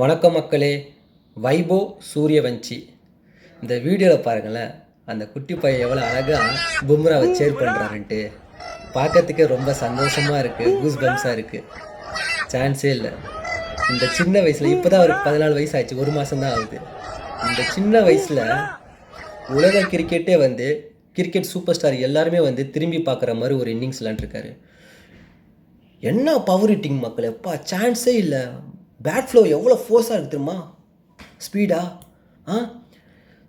வணக்கம் மக்களே. வைபோ சூரியவஞ்சி இந்த வீடியோவில் பாருங்களேன். அந்த குட்டி பையன் எவ்வளோ அழகாக பும்ராவை சேர் பண்ணுறாருன்ட்டு பார்க்கறதுக்கே ரொம்ப சந்தோஷமாக இருக்குது, கூஸ் பம்ஸாக இருக்குது. சான்ஸே இல்லை. இந்த சின்ன வயசில் இப்போ தான் அவருக்கு 14 வயசு ஆயிடுச்சு, 1 மாதம் தான் ஆகுது. இந்த சின்ன வயசில் உலக கிரிக்கெட்டே கிரிக்கெட் சூப்பர் ஸ்டார் எல்லாருமே திரும்பி பார்க்குற மாதிரி ஒரு இன்னிங்ஸ் விளாண்டுருக்காரு. என்ன பவர் ஹிட்டிங் மக்கள், எப்பா சான்ஸே இல்லை. பேட் ஃப்ளோ எவ்வளோ ஃபோர்ஸாக இருக்குது தெரியுமா, ஸ்பீடா.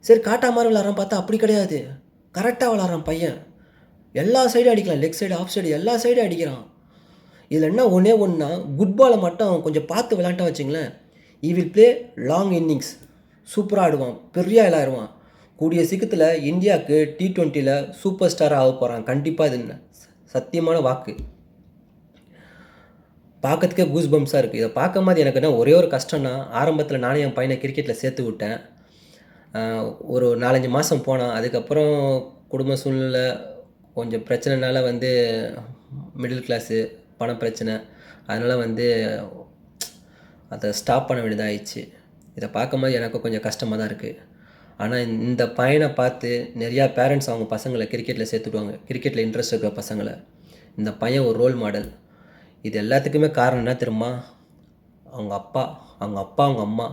சரி காட்டா மாதிரி விளாட்றான் பார்த்தா அப்படி கிடையாது, கரெக்டாக விளாட்றான் பையன். எல்லா சைடும் அடிக்கலாம், லெக் சைடு ஆஃப் சைடு எல்லா சைடும் அடிக்கிறான். இதில் என்ன ஒன்றே ஒன்றா, குட் பாலை மட்டும் அவன் கொஞ்சம் பார்த்து விளாண்டா வச்சுங்களேன், he will play long innings, சூப்பராக ஆடுவான், பெரிய ஆயிடுவான். கூடிய சீக்கிரத்தில் இந்தியாவுக்கு T20 சூப்பர் ஸ்டாராக ஆக போகிறான். கண்டிப்பாக இது சத்தியமான வாக்கு. பார்க்கறதுக்கே கூஸ் பம்ஸாக இருக்குது. இதை பார்க்கும்போது எனக்கு என்ன ஒரே ஒரு கஷ்டம்னா, ஆரம்பத்தில் நானே என் பையனை கிரிக்கெட்டில் சேர்த்து விட்டேன். ஒரு 4-5 மாதம் போனான். அதுக்கப்புறம் குடும்ப சூழ்நிலை கொஞ்சம் பிரச்சனைனால மிடில் கிளாஸு, பண பிரச்சனை, அதனால் அதை ஸ்டாப் பண்ண வேண்டியதாக ஆயிடுச்சு. இதை பார்க்கும்போது எனக்கு கொஞ்சம் கஷ்டமாக தான் இருக்குது. ஆனால் இந்த பையனை பார்த்து நிறையா பேரண்ட்ஸ் அவங்க பசங்களை கிரிக்கெட்டில் சேர்த்துடுவாங்க, கிரிக்கெட்டில் இன்ட்ரெஸ்ட் இருக்கிற பசங்களை. இந்த பையன் ஒரு ரோல் மாடல். இது எல்லாத்துக்குமே காரணம் என்ன தெரியுமா, அவங்க அப்பா, அவங்க அம்மா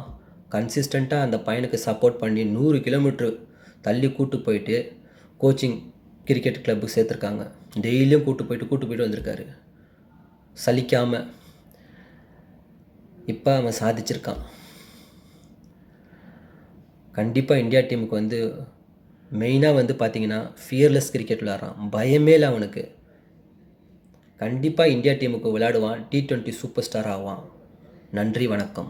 கன்சிஸ்டண்ட்டாக அந்த பையனுக்கு சப்போர்ட் பண்ணி 100 கிலோமீட்ரு தள்ளி கூட்டு போயிட்டு கோச்சிங் கிரிக்கெட் கிளப்புக்கு சேர்த்துருக்காங்க. டெய்லியும் கூட்டு போயிட்டு வந்திருக்காரு சலிக்காமல். இப்போ அவன் சாதிச்சிருக்கான். கண்டிப்பாக இந்தியா டீமுக்கு மெயினாக பார்த்தீங்கன்னா ஃபியர்லெஸ் கிரிக்கெட் விளாட்றான், பயமே இல்லை அவனுக்கு. கண்டிப்பாக இந்தியா டீமுக்கு விளையாடுவான், T20 சூப்பர் ஸ்டார் ஆவான். நன்றி, வணக்கம்.